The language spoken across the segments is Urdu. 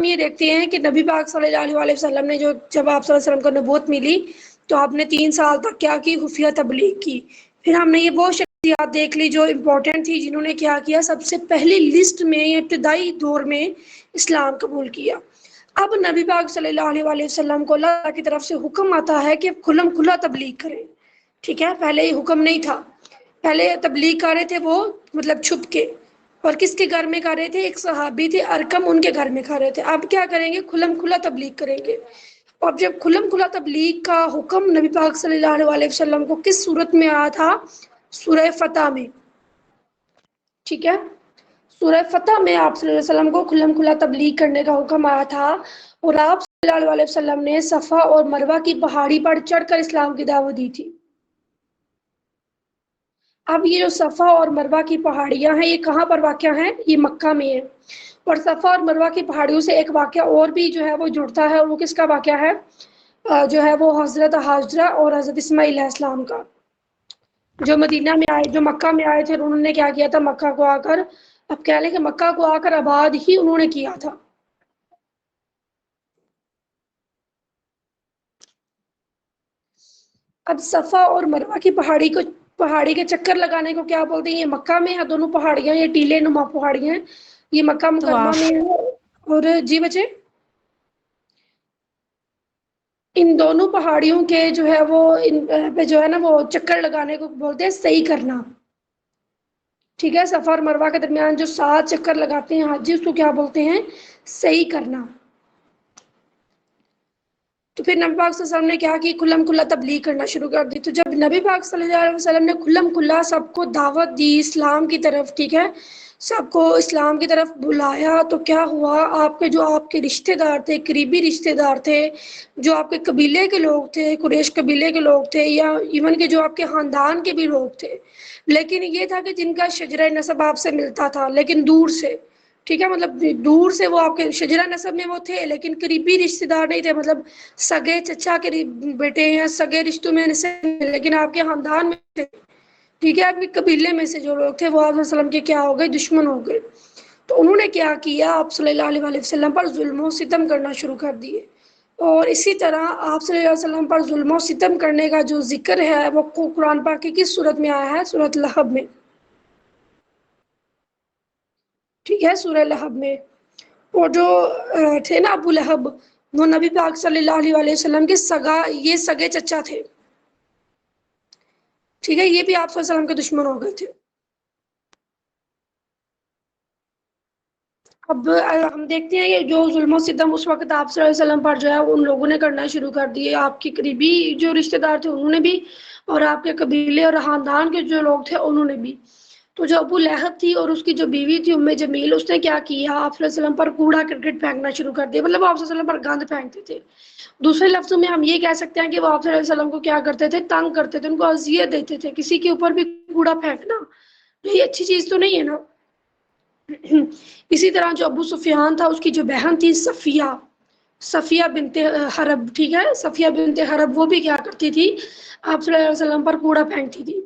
یہ دیکھتے ہیں کہ نبی پاک صلی اللہ علیہ وسلم نے جب آپ صلی اللہ علیہ وسلم کو نبوت ملی تو آپ نے 3 سال تک کیا کی؟ خفیہ تبلیغ کی۔ پھر ہم نے یہ بہت شخصیات دیکھ لی جو امپورٹنٹ تھی، جنہوں نے کیا کیا، سب سے پہلی لسٹ میں ابتدائی دور میں اسلام قبول کیا۔ اب نبی پاک صلی اللہ علیہ وسلم کو اللہ کی طرف سے حکم آتا ہے کہ کھلم کھلا تبلیغ کریں، ٹھیک ہے؟ پہلے یہ حکم نہیں تھا، پہلے تبلیغ کر رہے تھے وہ مطلب چھپ کے، اور کس کے گھر میں کر رہے تھے؟ ایک صحابی تھے ارکم، ان کے گھر میں کر رہے تھے۔ اب کیا کریں گے؟ کھلم کھلا تبلیغ کریں گے۔ اور جب کھلم کھلا تبلیغ کا حکم نبی پاک صلی اللہ علیہ وسلم کو کس صورت میں آیا تھا؟ سورہ فتح میں، ٹھیک ہے؟ سورہ فتح میں آپ صلی اللہ علیہ وسلم کو کھلم کھلا تبلیغ کرنے کا حکم آیا تھا، اور آپ صلی اللہ علیہ وسلم نے صفا اور مروہ کی پہاڑی پر چڑھ کر اسلام کی دعوت دی تھی۔ اب یہ جو صفا اور مروہ کی پہاڑیاں ہیں، یہ کہاں پر واقع ہیں؟ یہ مکہ میں ہے۔ اور صفا اور مروہ کی پہاڑیوں سے ایک واقعہ اور بھی جو ہے وہ جڑتا ہے، اور وہ کس کا واقعہ ہے؟ جو ہے وہ حضرت ہاجرہ اور حضرت اسماعیل علیہ السلام کا، جو مدینہ میں آئے، جو مکہ میں آئے تھے، انہوں نے کیا کیا تھا؟ مکہ کو آ کر، اب کہہ لیں کہ مکہ کو آ کر آباد ہی انہوں نے کیا تھا۔ اب صفا اور مروہ کی پہاڑی کے چکر لگانے کو کیا بولتے ہیں؟ یہ مکہ میں ہے، دونوں پہاڑیاں، یہ ٹیلے نما پہاڑیاں ہیں، یہ مکہ مکرمہ طواف۔ میں ہے۔ اور جی بچے، ان دونوں پہاڑیوں کے جو ہے وہ ان پہ جو ہے نا وہ چکر لگانے کو بولتے ہیں صحیح کرنا، ٹھیک ہے؟ صفا اور مروہ کے درمیان جو 7 چکر لگاتے ہیں حاجی، اس کو کیا بولتے ہیں؟ صحیح کرنا۔ تو پھر نبی پاک صلی اللہ علیہ وسلم نے کیا کی؟ کھلم کھلا تبلیغ کرنا شروع کر دی۔ تو جب نبی پاک صلی اللہ علیہ وسلم نے کھلم کھلا سب کو دعوت دی اسلام کی طرف، ٹھیک ہے، سب کو اسلام کی طرف بلایا، تو کیا ہوا؟ آپ کے رشتہ دار تھے، قریبی رشتہ دار تھے، جو آپ کے قبیلے کے لوگ تھے، قریش قبیلے کے لوگ تھے، یا ایون کہ جو آپ کے خاندان کے بھی لوگ تھے، لیکن یہ تھا کہ جن کا شجرہ نسب آپ سے ملتا تھا لیکن دور سے، ٹھیک ہے، مطلب دور سے وہ آپ کے شجرہ نسب میں وہ تھے لیکن قریبی رشتہ دار نہیں تھے، مطلب سگے چچا کے بیٹے یا سگے رشتوں میں سے، لیکن آپ کے خاندان میں تھے، ٹھیک ہے، آپ کے قبیلے میں سے جو لوگ تھے وہ آپ صلی اللہ علیہ وسلم کے کیا ہو گئے؟ دشمن ہو گئے۔ تو انہوں نے کیا کیا؟ آپ صلی اللہ علیہ وسلم پر ظلم و ستم کرنا شروع کر دیے۔ اور اسی طرح آپ صلی اللہ علیہ وسلم پر ظلم و ستم کرنے کا جو ذکر ہے وہ قرآن پاک کی کس صورت میں آیا ہے؟ سورۃ لہب میں، ٹھیک ہے، سورہ لہب میں۔ اور جو تھے نا ابو لہب، وہ نبی پاک صلی اللہ علیہ وسلم کے یہ سگے چچا تھے، ٹھیک ہے، یہ بھی آپ صلی اللہ علیہ وسلم کے دشمن ہو گئے تھے۔ اب ہم دیکھتے ہیں کہ جو ظلم و ستم اس وقت آپ صلی اللہ علیہ وسلم پر جو ہے ان لوگوں نے کرنا شروع کر دیے، آپ کے قریبی جو رشتہ دار تھے انہوں نے بھی، اور آپ کے قبیلے اور خاندان کے جو لوگ تھے انہوں نے بھی۔ تو جو ابو لہب تھی اور اس کی جو بیوی تھی ام جمیل، اس نے کیا کیا؟ آپ صلی اللہ علیہ وسلم پر کوڑا کرکٹ پھینکنا شروع کر دیا، مطلب آپ صلی اللہ علیہ وسلم پر گند پھینکتے تھے۔ دوسرے لفظوں میں ہم یہ کہہ سکتے ہیں کہ وہ آپ صلی اللہ علیہ وسلم کو کیا کرتے تھے؟ تنگ کرتے تھے، ان کو اذیت دیتے تھے۔ کسی کے اوپر بھی کوڑا پھینکنا یہ اچھی چیز تو نہیں ہے نا۔ اسی طرح جو ابو سفیان تھا، اس کی جو بہن تھی صفیہ بنت حرب، ٹھیک ہے، صفیہ بنت حرب، وہ بھی کیا کرتی تھی؟ آپ صلی اللہ علیہ وسلم پر کوڑا پھینکتی تھی۔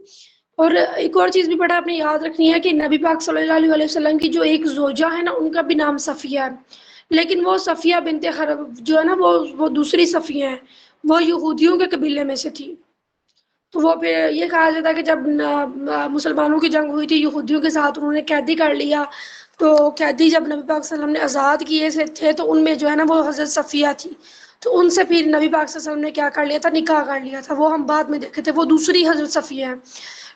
اور ایک اور چیز بھی بڑا آپ نے یاد رکھنی ہے کہ نبی پاک صلی اللہ علیہ وسلم کی جو ایک زوجہ ہے نا، ان کا بھی نام صفیہ ہے، لیکن وہ صفیہ بنت حرب جو ہے نا وہ دوسری صفیہ ہے، وہ یہودیوں کے قبیلے میں سے تھی۔ تو وہ پھر یہ کہا جاتا ہے کہ جب مسلمانوں کی جنگ ہوئی تھی یہودیوں کے ساتھ، انہوں نے قیدی کر لیا، تو قیدی جب نبی پاک صلی اللہ علیہ وسلم نے آزاد کیے تھے تو ان میں جو ہے نا وہ حضرت صفیہ تھی، تو ان سے پھر نبی پاک صلی اللہ علیہ وسلم نے کیا کر لیا تھا؟ نکاح کر لیا تھا۔ وہ ہم بعد میں دیکھے تھے، وہ دوسری حضرت صفیہ ہے،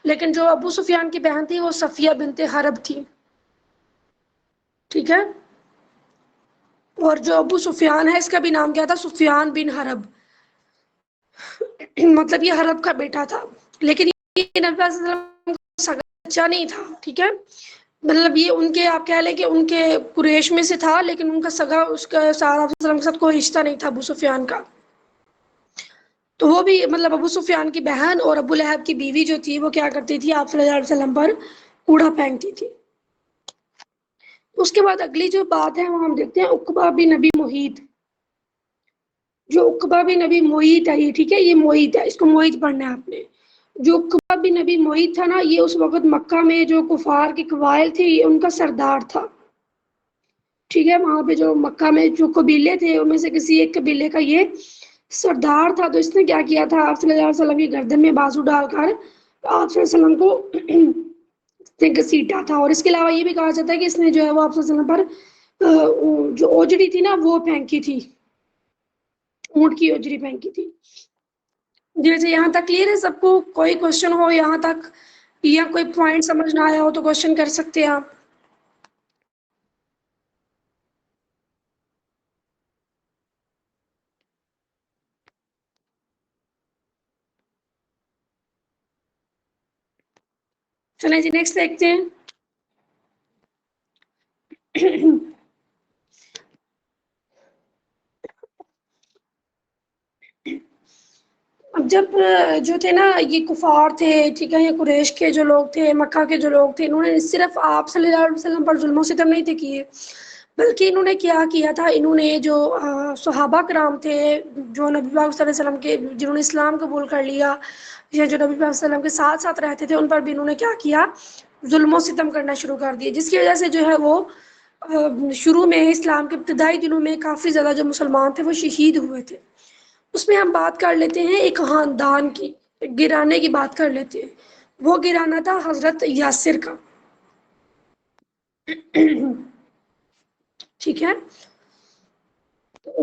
لیکن جو ابو سفیان کی بہن تھی وہ صفیہ بنت حرب تھی، ٹھیک ہے۔ اور جو ابو سفیان ہے اس کا بھی نام کیا تھا؟ سفیان بن حرب، مطلب یہ حرب کا بیٹا تھا، لیکن یہ نبی پاک صلی اللہ علیہ وسلم کا سگا بچہ نہیں تھا، ٹھیک ہے، مطلب یہ ان کے آپ کہہ لیں کہ ان کے قریش میں سے تھا، لیکن ان کا سگا اس کا سارا وسلم کے ساتھ کوئی رشتہ نہیں تھا ابو سفیان کا۔ تو وہ بھی مطلب ابو سفیان کی بہن اور ابو لہب کی بیوی جو تھی وہ کیا کرتی تھی؟ آپ صلی اللہ علیہ وسلم پر کوڑا پھینکتی تھی۔ اس کے بعد اگلی جو بات ہے وہ ہم دیکھتے ہیں عقبہ بن نبی محیط، جو عقبہ بن نبی محیط ہے، یہ ٹھیک ہے، یہ محیط ہے، اس کو محیط پڑھنا ہے آپ نے۔ جو عقبہ بن نبی محیط تھا نا، یہ اس وقت مکہ میں جو کفار کے قبائل تھے، یہ ان کا سردار تھا، ٹھیک ہے، وہاں پہ جو مکہ میں جو قبیلے تھے ان میں سے کسی ایک قبیلے کا یہ سردار تھا، تو اس نے کیا کیا تھا، آپ صلی اللہ علیہ وسلم کی گردن میں بازو ڈال کر آپ صلی اللہ علیہ وسلم کو گھسیٹا تھا. اور اس کے علاوہ یہ بھی کہا جاتا ہے کہ اس نے جو ہے وہ آپ صلی اللہ علیہ وسلم پر جو اوجڑی تھی نا وہ پھینکی تھی، اونٹ کی اوجڑی پھینکی تھی. جی ویسے یہاں تک کلیئر ہے سب کو؟ کوئی کوشچن ہو یہاں تک یا کوئی پوائنٹ سمجھ نہ آیا ہو تو کوشچن کر سکتے ہیں آپ. چلیں جی نیکسٹ دیکھتے ہیں. اب جب جو تھے نا یہ کفار تھے، ٹھیک ہے، یہ قریش کے جو لوگ تھے، مکہ کے جو لوگ تھے، انہوں نے صرف آپ صلی اللہ علیہ وسلم پر ظلم و ستم نہیں تھے کیے، بلکہ انہوں نے کیا کیا تھا، انہوں نے جو صحابہ کرام تھے جو نبی پاک صلی اللہ علیہ وسلم کے جنہوں نے اسلام قبول کر لیا یا جو نبی پاک صلی اللہ علیہ وسلم کے ساتھ ساتھ رہتے تھے، ان پر بھی انہوں نے کیا کیا، ظلم و ستم کرنا شروع کر دیے، جس کی وجہ سے جو ہے وہ شروع میں اسلام کے ابتدائی دنوں میں کافی زیادہ جو مسلمان تھے وہ شہید ہوئے تھے. اس میں ہم بات کر لیتے ہیں ایک خاندان کی، گرانے کی بات کر لیتے ہیں. وہ گرانا تھا حضرت یاسر کا. ٹھیک ہے،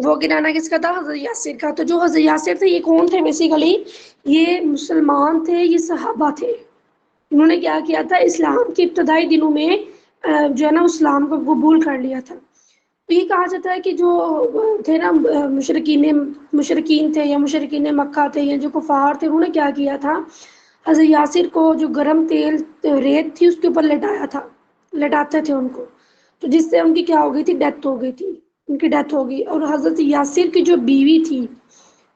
وہ گرانا کس کا تھا، حضرت یاسر کا. تو جو حضرت یاسر تھے یہ کون تھے بیسیکلی، یہ مسلمان تھے، یہ صحابہ تھے. انہوں نے کیا کیا تھا، اسلام کے ابتدائی دنوں میں جو ہے نا اسلام کو قبول کر لیا تھا. تو یہ کہا جاتا ہے کہ جو تھے نا مشرکین تھے یا مشرکین مکہ تھے یا جو کفار تھے، انہوں نے کیا کیا تھا، حضرت یاسر کو جو گرم تیل ریت تھی اس کے اوپر لٹایا تھا، لٹاتے تھے ان کو، تو جس سے ان کی کیا ہو گئی تھی، ڈیتھ ہو گئی تھی، ان کی ڈیتھ ہوگی. اور حضرت یاسر کی جو بیوی تھی،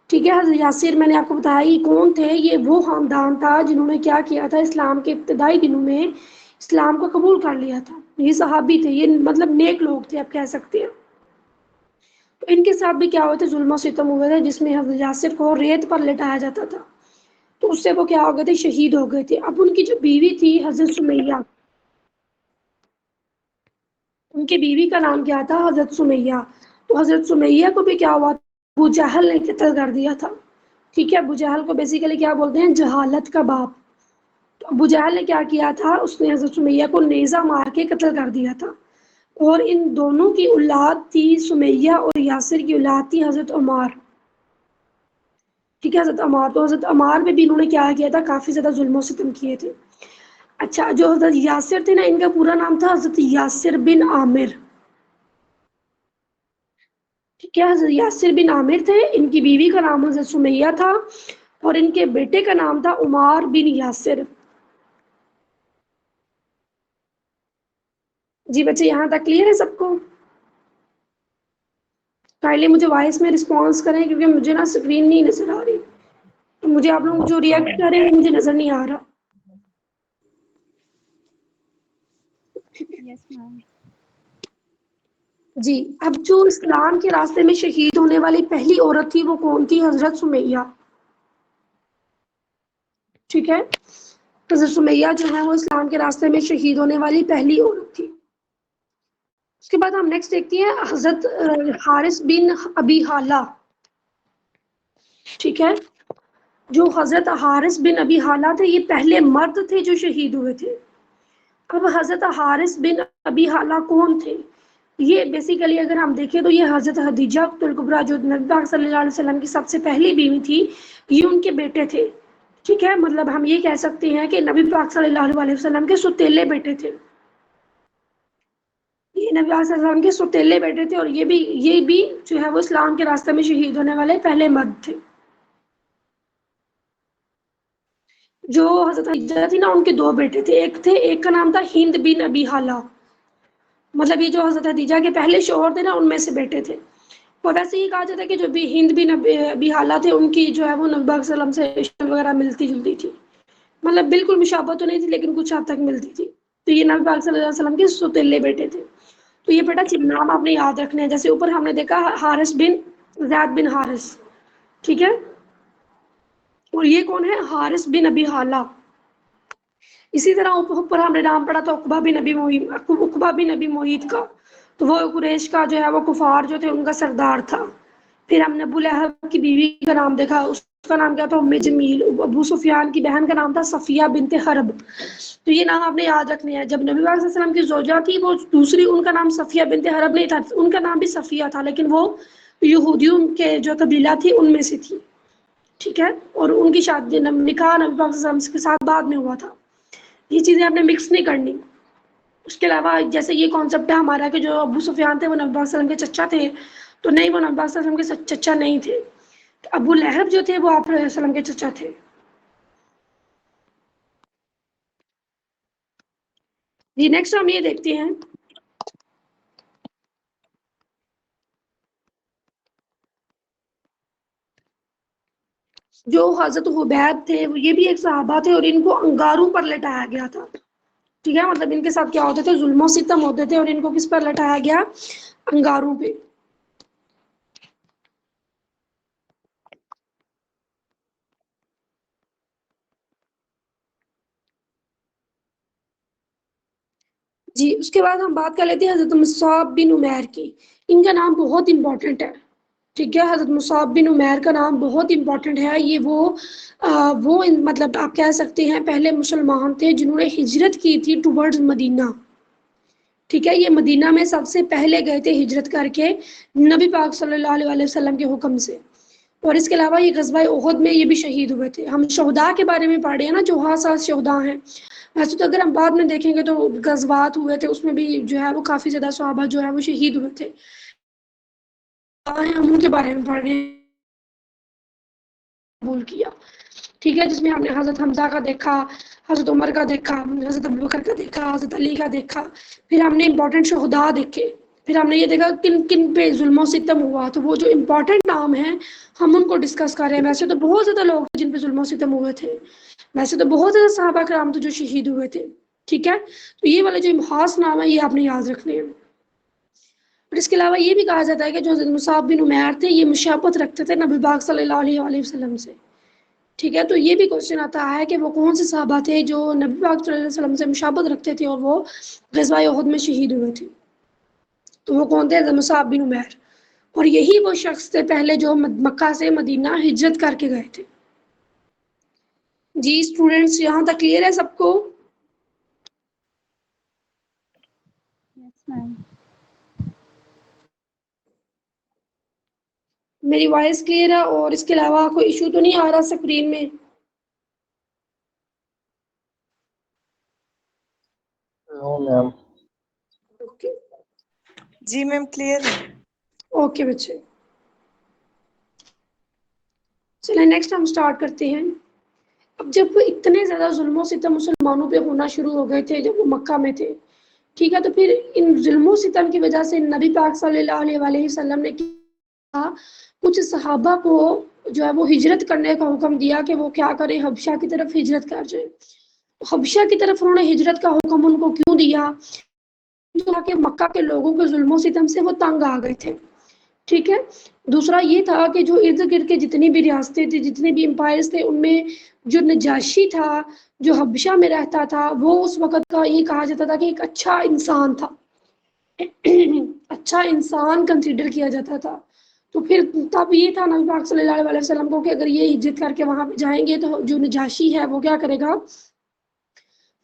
ٹھیک ہے، حضرت یاسر میں نے آپ کو بتایا یہ کون تھے، یہ وہ خاندان تھا جنہوں نے کیا کیا تھا، اسلام کے ابتدائی دنوں میں اسلام کو قبول کر لیا تھا. یہ صحابی تھے، یہ مطلب نیک لوگ تھے آپ کہہ سکتے ہیں. تو ان کے ساتھ بھی کیا ہوئے تھے، ظلم و ستم ہوئے تھے، جس میں حضرت یاسر کو ریت پر لٹایا جاتا تھا، تو اس سے وہ کیا ہو گئے تھے، شہید ہو گئے تھے. اب ان کی جو بیوی تھی حضرت سمیہ، ان کے بیوی کا نام کیا تھا، حضرت سمیہ. تو حضرت سمیہ کو بھی کیا ہوا، ابو جہل نے قتل کر دیا تھا. ٹھیک ہے، ابو جہل کو بیسیکلی کیا بولتے ہیں، جہالت کا باپ. تو ابو جہل نے کیا کیا تھا، اس نے حضرت سمیہ کو نیزہ مار کے قتل کر دیا تھا. اور ان دونوں کی اولاد تھی، سمیہ اور یاسر کی اولاد تھی حضرت عمار. ٹھیک ہے، حضرت عمار، تو حضرت عمار میں بھی انہوں نے کیا کیا تھا، کافی زیادہ ظلم و ستم کیے تھے. اچھا، جو حضرت یاسر تھے نا، ان کا پورا نام تھا حضرت یاسر بن عامر. ٹھیک ہے، حضرت یاسر بن عامر تھے، ان کی بیوی کا نام حضرت سمیہ تھا، اور ان کے بیٹے کا نام تھا عمار بن یاسر. جی بچے یہاں تک کلیئر ہے سب کو؟ پہلے مجھے وائس میں رسپانس کریں کیونکہ مجھے نا اسکرین نہیں نظر آ رہی، تو مجھے آپ لوگ جو ریئیکٹ کر رہے ہیں مجھے نظر نہیں آ رہا. یس میم. جی، اب جو اسلام کے راستے میں شہید ہونے والی پہلی عورت تھی وہ کون تھی، حضرت سمیہ. ٹھیک ہے، حضرت سمیہ جو ہے وہ اسلام کے راستے میں شہید ہونے والی پہلی عورت تھی. اس کے بعد ہم نیکسٹ دیکھتے ہیں حضرت حارث بن ابی حالہ. ٹھیک ہے، جو حضرت حارث بن ابی حالہ تھے یہ پہلے مرد تھے جو شہید ہوئے تھے. اب حضرت حارث بن ابی حالہ کون تھے، یہ بیسیکلی اگر ہم دیکھیں تو یہ حضرت خدیجہ کبریٰ جو نبی پاک صلی اللہ علیہ وسلم کی سب سے پہلی بیوی تھی، یہ ان کے بیٹے تھے. ٹھیک ہے، مطلب ہم یہ کہہ سکتے ہیں کہ نبی پاک صلی اللہ علیہ وسلم کے سوتیلے بیٹے تھے. یہ نبی پاک صلی اللہ علیہ وسلم کے سوتیلے بیٹے تھے، اور یہ بھی جو ہے وہ اسلام کے راستے میں شہید ہونے والے پہلے مرد تھے. جو حضرت خدیجہ تھی نا ان کے دو بیٹے تھے، ایک کا نام تھا ہند بن ابی حالہ، مطلب یہ جو حضرت خدیجہ کے پہلے شوہر تھے نا ان میں سے بیٹے تھے. اور ویسے یہ کہا جاتا ہے کہ جو بھی ہند بن ابی حالہ تھے ان کی جو ہے وہ نبی پاک صلی اللہ علیہ وسلم سے شکل وغیرہ ملتی جلتی تھی، مطلب بالکل مشابہت تو نہیں تھی لیکن کچھ حد تک ملتی تھی. تو یہ نبی پاک صلی اللہ علیہ وسلم کے سوتیلے بیٹے تھے. تو یہ بیٹا نام آپ نے یاد رکھنے ہیں، جیسے اوپر ہم نے دیکھا حارث بن زید بن حارث. ٹھیک ہے، اور یہ کون ہے، حارث بن ابی حالہ. اسی طرح اوپر ہم نے نام پڑھا تھا عقبہ بن ابی معیط کا. تو وہ قریش کا جو ہے وہ کفار جو تھے ان کا سردار تھا. پھر ہم نے ابو لہب کی بیوی کا نام دیکھا، اس کا نام کیا تھا؟ ام جمیل. ابو سفیان کی بہن کا نام تھا صفیہ بنت حرب. تو یہ نام آپ نے یاد رکھنے ہیں. جب نبی پاک صلی اللہ علیہ وسلم کی زوجہ تھی وہ دوسری، ان کا نام صفیہ بنت حرب نہیں تھا، ان کا نام بھی صفیہ تھا، لیکن وہ یہودیوں کے جو قبیلہ تھی ان میں سے تھی. ٹھیک ہے. اور ان کی شادی نکاح نبی پاک صلی اللہ علیہ وسلم کے ساتھ بعد میں ہوا تھا. یہ چیزیں آپ نے مکس نہیں کرنی. اس کے علاوہ جیسے یہ کانسیپٹ ہے ہمارا کہ جو ابو سفیان تھے وہ نبی پاک صلی اللہ علیہ وسلم کے چچا تھے، تو نہیں، وہ نبی پاک صلی اللہ علیہ وسلم کے چچا نہیں تھے. ابو لہب جو تھے وہ آپ علیہ وسلم کے چچا تھے. جی نیکسٹ ہم یہ دیکھتے ہیں جو حضرت حبیب تھے، وہ یہ بھی ایک صحابہ تھے اور ان کو انگاروں پر لٹایا گیا تھا. ٹھیک ہے، مطلب ان کے ساتھ کیا ہوتے تھے؟ ظلم و ستم ہوتے تھے، اور ان کو کس پر لٹایا گیا؟ انگاروں پہ. جی اس کے بعد ہم بات کر لیتے ہیں حضرت مصعب بن عمیر کی. ان کا نام بہت امپورٹنٹ ہے. ٹھیک ہے، حضرت مصعب بن عمیر کا نام بہت امپورٹنٹ ہے. یہ وہ مطلب آپ کہہ سکتے ہیں پہلے مسلمان تھے جنہوں نے ہجرت کی تھی ٹورڈز مدینہ. ٹھیک ہے، یہ مدینہ میں سب سے پہلے گئے تھے ہجرت کر کے نبی پاک صلی اللہ علیہ وسلم کے حکم سے. اور اس کے علاوہ یہ غزوہ احد میں یہ بھی شہید ہوئے تھے. ہم شہداء کے بارے میں پڑھے ہیں نا، جو 7 شہداء ہیں. ویسے تو اگر ہم بعد میں دیکھیں گے تو غزوات ہوئے تھے، اس میں بھی جو ہے وہ کافی زیادہ صحابہ جو ہے وہ شہید ہوئے تھے. ہم ان کے بارے میں پڑھ رہے ہیں. قبول کیا. ٹھیک ہے، جس میں ہم نے حضرت حمزہ کا دیکھا، حضرت عمر کا دیکھا، حضرت ابوبکر کا دیکھا، حضرت علی کا دیکھا. پھر ہم نے امپورٹنٹ شہداء دیکھے. پھر ہم نے یہ دیکھا کن کن پہ ظلم و ستم ہوا. تو وہ جو امپورٹنٹ نام ہیں ہم ان کو ڈسکس کر رہے ہیں. ویسے تو بہت زیادہ لوگ ہیں جن پہ ظلم و ستم ہوئے تھے. ویسے تو بہت زیادہ صحابہ کرام تھے جو شہید ہوئے تھے. ٹھیک ہے، تو یہ والے جو خاص نام ہے یہ آپ نے یاد رکھنے ہیں. اور اس کے علاوہ یہ بھی کہا جاتا ہے کہ جو حضرت مصعب بن عمیر تھے یہ مشابہت رکھتے تھے نبی پاک صلی اللہ علیہ وسلم سے. ٹھیک ہے، تو یہ بھی کوشچن آتا ہے کہ وہ کون سے صحابہ تھے جو نبی پاک صلی اللہ علیہ وسلم سے مشابہت رکھتے تھے اور وہ غزوہ احد میں شہید ہوئے تھے. تو وہ کون تھے؟ حضرت مصعب بن عمیر. اور یہی وہ شخص تھے پہلے جو مکہ سے مدینہ ہجرت کر کے گئے تھے. جی اسٹوڈینٹس یہاں تک کلیئر ہے سب کو؟ یس میم. میری وائس کلیئر ہے اور اس کے علاوہ کوئی ایشو تو نہیں آ رہا اسکرین میں؟ نو میم. اوکے جی میم کلیئر ہے. اوکے بچے، چلیں نیکسٹ ہم سٹارٹ کرتے ہیں. اب جب وہ اتنے زیادہ ظلم و ستم مسلمانوں پہ ہونا شروع ہو گئے تھے جب وہ مکہ میں تھے، ٹھیک ہے، تو پھر ان ظلم و ستم کی وجہ سے نبی پاک صلی اللہ علیہ وسلم نے کچھ صحابہ کو جو ہے وہ ہجرت کرنے کا حکم دیا کہ وہ کیا کریں، حبشہ کی طرف ہجرت کر جائیں. حبشہ کی طرف انہوں نے ہجرت کا حکم ان کو کیوں دیا؟ کہ مکہ کے لوگوں کے ظلم و ستم سے وہ تنگ آ گئے تھے. ٹھیک ہے. دوسرا یہ تھا کہ جو ارد گرد کے جتنی بھی ریاستیں تھیں، جتنے بھی امپائرز تھے، ان میں جو نجاشی تھا جو حبشہ میں رہتا تھا وہ اس وقت کا یہ کہا جاتا تھا کہ ایک اچھا انسان تھا. اچھا انسان کنسیڈر کیا جاتا تھا. تو پھر تب یہ تھا نبی پاک صلی اللہ علیہ وسلم کو کہ اگر یہ ہجرت کر کے وہاں پہ جائیں گے تو جو نجاشی ہے وہ کیا کرے گا؟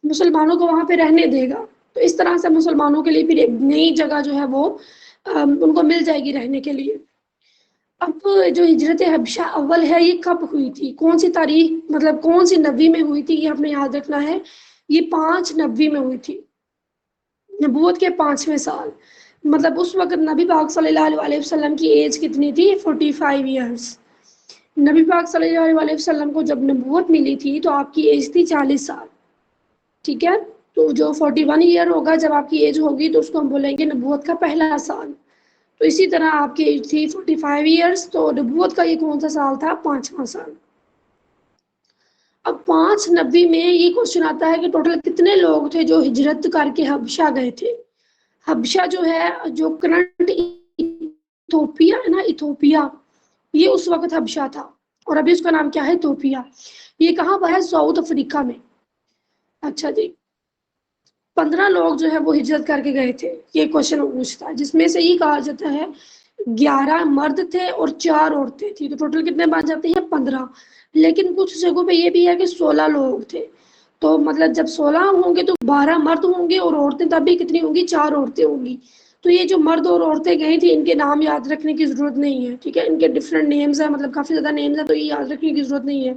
مسلمانوں کو وہاں پہ رہنے دے گا. تو اس طرح سے مسلمانوں کے لیے پھر ایک نئی جگہ جو ہے وہ ان کو مل جائے گی رہنے کے لیے. اب جو ہجرت حبشہ اول ہے یہ کب ہوئی تھی؟ کون سی تاریخ، مطلب کون سی نبی میں ہوئی تھی؟ یہ ہمیں یاد رکھنا ہے. یہ 5 نبی میں ہوئی تھی، نبوت کے 5ویں سال. مطلب اس وقت نبی پاک صلی اللہ علیہ وسلم کی ایج کتنی تھی؟ 45 ایئرس. نبی پاک صلی اللہ علیہ وسلم کو جب نبوت ملی تھی تو آپ کی ایج تھی 40 سال. ٹھیک ہے، تو جو 41 ایئر ہوگا جب آپ کی ایج ہوگی تو اس کو ہم بولیں گے نبوت کا پہلا سال. تو اسی طرح آپ کی ایج تھی 45 ایئرس، تو نبوت کا یہ کون سا سال تھا؟ 5واں سال. اب 5 نبی میں یہ کوشچن آتا ہے کہ ٹوٹل کتنے لوگ تھے جو ہجرت کر کے حبشہ گئے تھے؟ حبشہ جو ہے، جو کرنٹ ایتھوپیا ہے نا، ایتھوپیا، یہ اس وقت حبشہ تھا اور ابھی اس کا نام کیا ہے؟ ایتھوپیا. یہ کہاں پر ہے؟ ساؤتھ افریقہ میں. اچھا جی، 15 لوگ جو ہے وہ ہجرت کر کے گئے تھے. یہ کوشچن پوچھتا ہے جس میں سے یہ کہا جاتا ہے 11 مرد تھے اور 4 عورتیں تھیں. تو ٹوٹل کتنے بن جاتے ہیں 15. لیکن کچھ جگہوں پہ یہ بھی ہے کہ 16 لوگ تھے. تو مطلب جب 16 ہوں گے تو 12 مرد ہوں گے اور عورتیں تب بھی کتنی ہوں گی 4 عورتیں ہوں گی. تو یہ جو مرد اور عورتیں گئی تھی ان کے نام یاد رکھنے کی ضرورت نہیں ہے. ٹھیک ہے ان کے ڈفرینٹ نیمز ہیں مطلب کافی زیادہ نیمز ہیں تو یہ یاد رکھنے کی ضرورت نہیں ہے.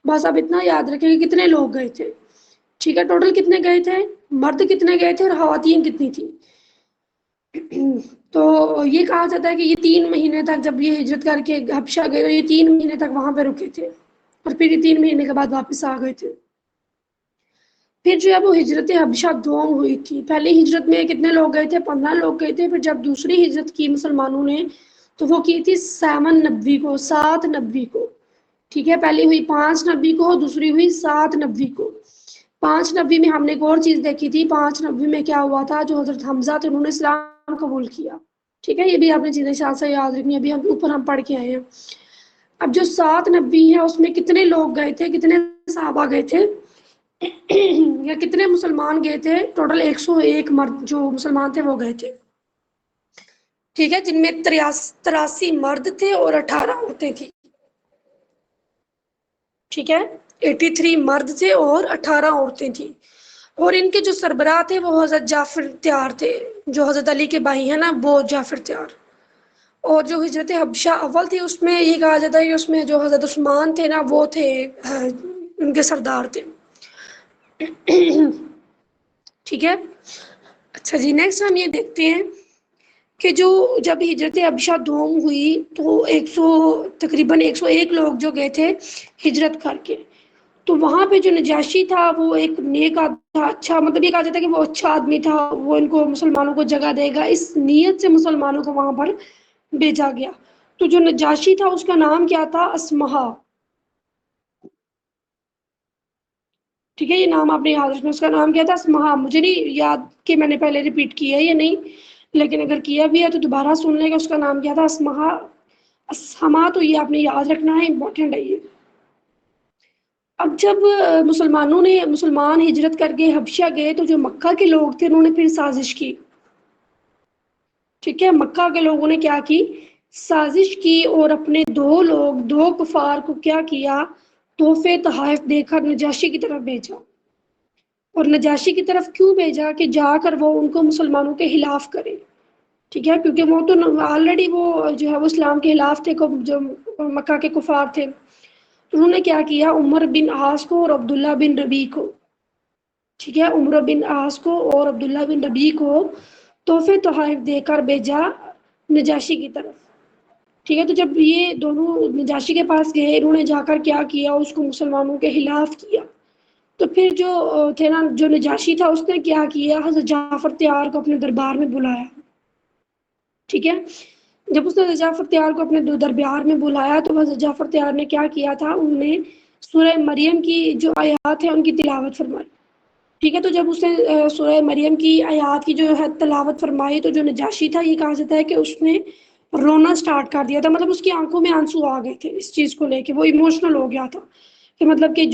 بس آپ اتنا یاد رکھیں کہ کتنے لوگ گئے تھے. ٹھیک ہے ٹوٹل کتنے گئے تھے مرد کتنے گئے تھے اور خواتین کتنی تھی. تو یہ کہا جاتا ہے کہ یہ 3 مہینے تک جب یہ ہجرت کر کے حبشہ گئے تو یہ 3 مہینے تک وہاں پہ رکے تھے اور پھر یہ 3 مہینے کے بعد واپس آ گئے تھے. پھر جو ہے وہ ہجرت حبشہ دوم ہوئی تھی. پہلی ہجرت میں کتنے لوگ گئے تھے 15 لوگ گئے تھے. پھر جب دوسری ہجرت کی مسلمانوں نے تو وہ کی تھی 7 نبی کو 7 نبی کو. ٹھیک ہے پہلی ہوئی 5 نبی کو دوسری ہوئی 7 نبی کو. 5 نبی میں ہم نے ایک اور چیز دیکھی تھی. 5 نبی میں کیا ہوا تھا جو حضرت حمزہ تھے انہوں نے اسلام قبول کیا. ٹھیک ہے یہ بھی آپ نے چیزیں ساتھ سے یاد رکھنی. ابھی ہم اوپر ہم پڑھ کے آئے ہیں. اب جو 7 نبی ہیں اس میں کتنے لوگ گئے تھے کتنے صحابہ گئے تھے یا کتنے مسلمان گئے تھے. ٹوٹل 101 مرد جو مسلمان تھے وہ گئے تھے. ٹھیک ہے جن میں 83 مرد تھے اور 18 عورتیں تھیں. ٹھیک ہے 83 مرد تھے اور 18 عورتیں تھیں. اور ان کے جو سربراہ تھے وہ حضرت جعفر تیار تھے جو حضرت علی کے بھائی ہیں نا وہ جعفر تیار. اور جو ہجرت حبشہ اول تھی اس میں یہ کہا جاتا ہے کہ اس میں جو حضرت عثمان تھے نا وہ تھے ان کے سردار تھے. ٹھیک ہے اچھا جی نیکسٹ ہم یہ دیکھتے ہیں کہ جب ہجرت حبشہ دوم ہوئی تو تقریباً 101 لوگ جو گئے تھے ہجرت کر کے. تو وہاں پہ جو نجاشی تھا وہ ایک نیک آدمی تھا. اچھا مطلب یہ کہا جاتا ہے کہ وہ اچھا آدمی تھا. وہ ان کو مسلمانوں کو جگہ دے گا اس نیت سے مسلمانوں کو وہاں پر بھیجا گیا. تو جو نجاشی تھا اس کا نام کیا تھا اسمہا. ٹھیک ہے یہ نام آپ نے یاد رکھنا. اس کا نام کیا تھا اسمہا. مجھے نہیں یاد کہ میں نے پہلے ریپیٹ کیا ہے یا نہیں لیکن اگر کیا بھی ہے تو دوبارہ سن لے گا. اس کا نام کیا تھا اسمہا اسما. تو یہ آپ نے یاد رکھنا ہے امپورٹنٹ ہے یہ. اب جب مسلمان ہجرت کر کے حبشہ گئے تو جو مکہ کے لوگ تھے انہوں نے پھر سازش کی. ٹھیک ہے مکہ کے لوگوں نے کیا کی سازش کی اور اپنے 2 کفار کو کیا کیا تحفے تحائف دے کر نجاشی کی طرف بھیجا. اور نجاشی کی طرف کیوں بھیجا کہ جا کر وہ ان کو مسلمانوں کے خلاف کرے. ٹھیک ہے کیونکہ وہ تو آلریڈی وہ جو ہے وہ اسلام کے خلاف تھے جو مکہ کے کفار تھے. انہوں نے کیا عمر بن عاص کو اور عبداللہ بن ربیع کو. ٹھیک ہے عمر بن عاص کو اور عبداللہ بن ربیع کو تحفے تحائف دے کر بھیجا نجاشی کی طرف. ٹھیک ہے تو جب یہ دونوں نجاشی کے پاس گئے انہوں نے جا کر کیا اس کو مسلمانوں کے خلاف کیا. تو پھر جو تھے نا جو نجاشی تھا اس نے کیا حضرت جعفر تیار کو اپنے دربار میں بلایا. ٹھیک ہے جب اس نے حضرت جعفر تیار کو اپنے دربار میں بلایا تو حضرت جعفر تیار نے کیا تھا انہوں نے سورہ مریم کی جو آیات ہیں ان کی تلاوت فرمائی. ٹھیک ہے تو جب اس نے سورہ مریم کی آیات کی جو ہے تلاوت فرمائی تو جو نجاشی تھا یہ کہا جاتا ہے کہ اس نے رونا سٹارٹ کر دیا تھا. مطلب اس کی آنکھوں میں آنسو آ گئے تھے اس چیز کو لے کے. وہ ایموشنل ہو گیا تھا کہ مطلب کہ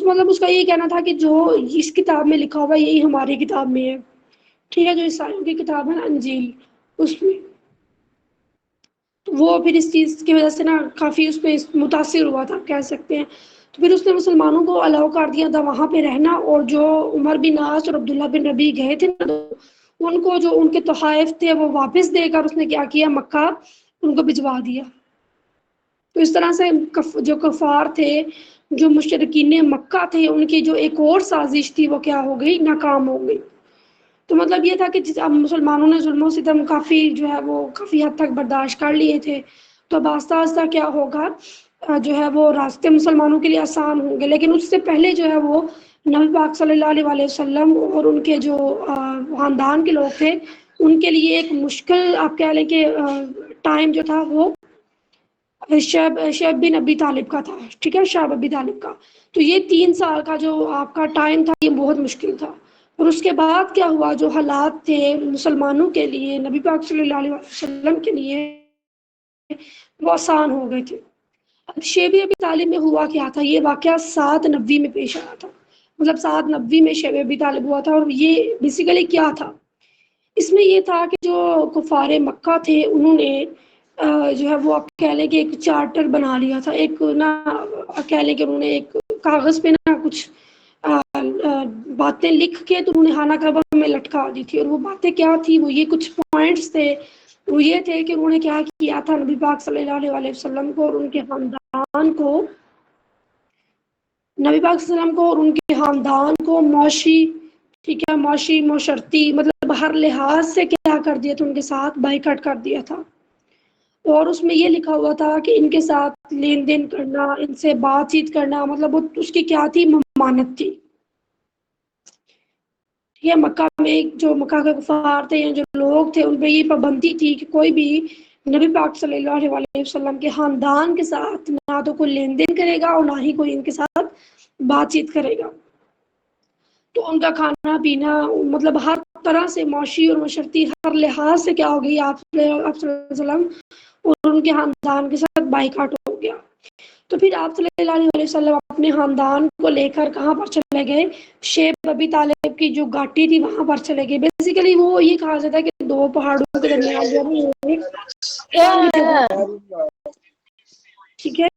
مطلب اس کا یہ کہنا تھا کہ جو اس کتاب میں لکھا ہوا یہی ہماری کتاب میں ہے. ٹھیک ہے جو عیسائیوں کی کتاب ہے نا انجیل اس میں. وہ پھر اس چیز کی وجہ سے نا کافی اس پہ متاثر ہوا تھا کہہ سکتے ہیں. تو پھر اس نے مسلمانوں کو الاؤ کر دیا تھا وہاں پہ رہنا. اور جو عمر بن عاص اور عبداللہ بن ربیع گئے تھے نا ان کو جو ان کے تحائف تھے وہ واپس دے کر اس نے کیا مکہ ان کو بھجوا دیا. تو اس طرح سے جو کفار تھے جو مشرکین مکہ تھے ان کی جو ایک اور سازش تھی وہ کیا ہو گئی ناکام ہو گئی. تو مطلب یہ تھا کہ اب مسلمانوں نے ظلم و ستم کافی جو ہے وہ کافی حد تک برداشت کر لیے تھے. تو اب آہستہ آہستہ کیا ہوگا جو ہے وہ راستے مسلمانوں کے لیے آسان ہوں گے. لیکن اس سے پہلے جو ہے وہ نبی پاک صلی اللہ علیہ وسلم اور ان کے جو خاندان کے لوگ تھے ان کے لیے ایک مشکل آپ کہہ لیں کہ ٹائم جو تھا وہ شعیب بن ابی طالب کا تھا. ٹھیک ہے شعیب ابی طالب کا. تو یہ 3 سال کا جو آپ کا ٹائم تھا یہ بہت مشکل تھا. اور اس کے بعد کیا ہوا جو حالات تھے مسلمانوں کے لیے نبی پاک صلی اللہ علیہ وسلم کے لیے وہ آسان ہو گئے تھے. اب شعیب ابی طالب میں ہوا کیا تھا یہ واقعہ 7 نبی میں پیش آیا تھا. مطلب 7 نبوی میں شیب ابی طالب ہوا تھا. اور یہ بیسیکلی کیا تھا، اس میں یہ تھا کہ جو کفار مکہ تھے انہوں نے جو ہے وہ آپ کہہ لیں کہ ایک چارٹر بنا لیا تھا. ایک نا کہہ لیں کہ انہوں نے ایک کاغذ پہ نا کچھ باتیں لکھ کے تو انہوں نے خانہ کعبہ میں لٹکا دی تھی. اور وہ باتیں کیا تھی، وہ یہ کچھ پوائنٹس تھے. وہ یہ تھے کہ انہوں نے کیا کیا تھا، نبی پاک صلی اللہ علیہ وسلم کو اور ان کے خاندان کو، نبی پاک صلی اللہ علیہ وسلم کو اور ان کے خاندان کو معاشی، ٹھیک ہے، معاشی معاشرتی مطلب ہر لحاظ سے کیا کر دیا تھا، ان کے ساتھ بائیکاٹ کر دیا تھا. اور اس میں یہ لکھا ہوا تھا کہ ان کے ساتھ لین دین کرنا، ان سے بات چیت کرنا، مطلب وہ اس کی کیا تھی، ممانعت تھی. یہ مکہ میں جو مکہ کے کفار تھے یا جو لوگ تھے ان پہ یہ پابندی تھی کہ کوئی بھی نبی پاک صلی اللہ علیہ وسلم کے خاندان کے ساتھ نہ تو کوئی لین دین کرے گا اور نہ ہی کوئی ان کے ساتھ بات چیت کرے گا. تو ان کا کھانا پینا مطلب ہر طرح سے معاشی اور معاشرتی ہر لحاظ سے کیا ہو گئی، آپ صلی اللہ علیہ وسلم اور ان کے خاندان کے ساتھ بائیکاٹ ہو گیا. تو پھر آپ صلی اللہ علیہ وسلم اپنے خاندان کو لے کر کہاں پر چلے گئے، شیب ابی طالب کی جو گھاٹی تھی وہاں پر چلے گئے. بیسیکلی وہ یہ کہا جاتا ہے کہ دو پہاڑوں کے درمیان جو ہے ایک جگہ، ٹھیک ہے.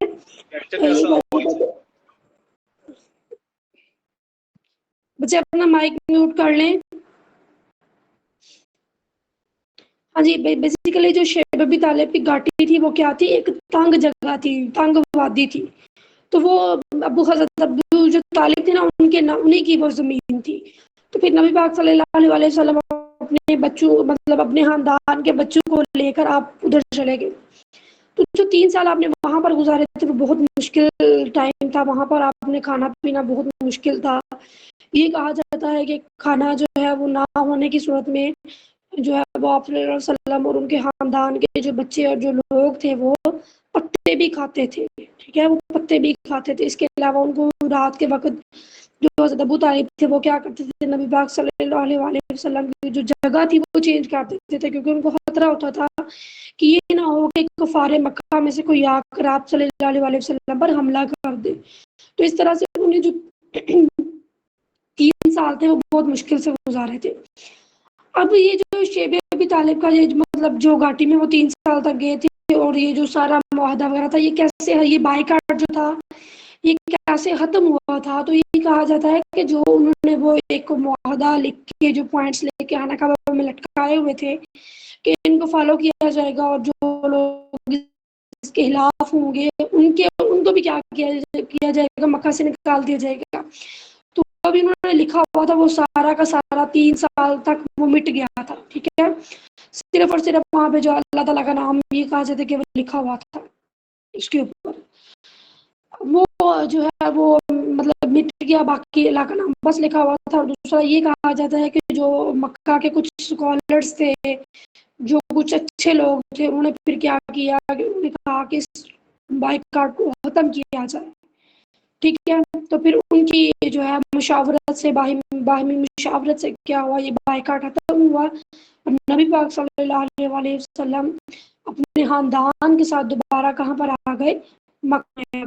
بچے اپنا مائک میوٹ کر لیں. ہاں جی، بیسیکلی جو شیب ابی طالب کی گھاٹی تھی وہ کیا تھی، ایک تنگ جگہ تھی، تنگ وادی تھی. تو وہ ابو حضرت ابو جو طالب تھے نا انہیں کی وہ زمین تھی. تو پھر نبی پاک صلی اللہ علیہ وسلم اپنے بچوں مطلب اپنے خاندان کے بچوں کو لے کر آپ ادھر چلے گئے. تو جو 3 سال آپ نے وہاں پر گزارے تھے وہ بہت مشکل ٹائم تھا. وہاں پر آپ نے کھانا پینا بہت مشکل تھا. یہ کہا جاتا ہے کہ کھانا جو ہے وہ نہ ہونے کی صورت میں جو ہے وہ آپ صلی اللہ علیہ وسلم اور ان کے خاندان کے جو بچے اور جو لوگ تھے وہ پتے بھی کھاتے تھے. ٹھیک ہے، وہ پتے بھی کھاتے تھے. اس کے علاوہ ان کو رات کے وقت جو حضرت ابو طالب تھے وہ کیا کرتے تھے، نبی پاک صلی اللہ علیہ وسلم کی جو جگہ تھی وہ چینج کر دیتے تھے، کیونکہ ان کو خطرہ ہوتا تھا کہ یہ نہ ہو کہ کفار مکہ میں سے کوئی آ کر آپ صلی اللہ علیہ وسلم پر حملہ کر دے. تو اس طرح سے انہوں نے جو 3 سال تھے وہ بہت مشکل سے گزارے تھے. اب یہ جو شیب ابی طالب کا یہ مطلب جو گھاٹی میں وہ 3 سال تک گئے تھے اور یہ جو سارا معاہدہ وغیرہ تھا، یہ کیسے، یہ بائیکاٹ جو تھا یہ کیسے ختم ہوا تھا. تو یہ کہا جاتا ہے کہ جو انہوں نے وہ ایک معاہدہ لکھ کے جو پوائنٹس لے کے خانہ کعبہ میں لٹکائے ہوئے تھے کہ ان کو فالو کیا جائے گا، اور جو لوگ اس کے خلاف ہوں گے ان کو بھی کیا کیا جائے گا، مکہ سے نکال دیا جائے گا. تو ابھی انہوں نے لکھا ہوا تھا وہ سارا کا سارا 3 سال تک وہ مٹ گیا تھا. ٹھیک ہے، صرف اور صرف وہاں پہ جو اللہ تعالیٰ کا نام یہ کہا جاتا ہے کہ وہ لکھا ہوا تھا اس کے اوپر. وہ جو ہے وہ مطلب مٹ گیا، باقی اللہ کا نام بس لکھا ہوا تھا. اور دوسرا یہ کہا جاتا ہے کہ جو مکہ کے کچھ اسکالرس تھے، جو کچھ اچھے لوگ تھے، انہوں نے پھر کیا کیا کہ انہوں نے کہا کہ اس بائیکاٹ کو ختم کیا جائے. ٹھیک ہے، تو پھر ان کی جو ہے مشاورت سے باہمی مشاورت سے کیا ہوا، یہ بائیکاٹ ختم ہوا. نبی پاک صلی اللہ علیہ وسلم اپنے خاندان کے ساتھ دوبارہ کہاں پر آ گئے، مکہ.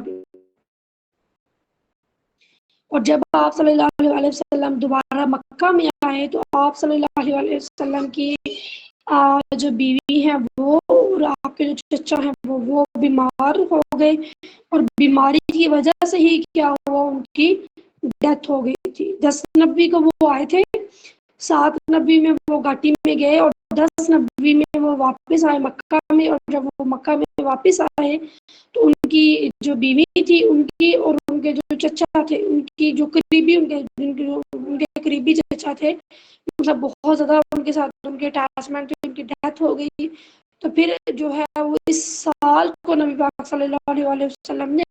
اور جب آپ صلی اللہ علیہ وسلم دوبارہ مکہ میں آئے تو آپ صلی اللہ علیہ وسلم کی جو بیوی ہے وہ اور آپ کے جو چچا ہیں وہ بیمار ہو گئے. اور بیماری کی وجہ سے ہی کیا ہوا، ان کی ڈیتھ ہو گئی تھی. 10 نبی کو وہ آئے تھے، 7 نبی میں وہ گھاٹی میں گئے اور 10 نبی میں وہ واپس آئے مکہ میں. اور جب وہ مکہ میں واپس آئے تو ان کی جو بیوی تھی ان کی اور ان کے جو چچا تھے ان کی جو قریبی ان کے قریبی چچا تھے، مطلب بہت زیادہ ان کے ساتھ ان کے اٹیچمنٹ، ان کی ڈیتھ ہو گئی. تو پھر جو ہے وہ اس سال کو نبی پاک صلی اللہ علیہ وسلم نے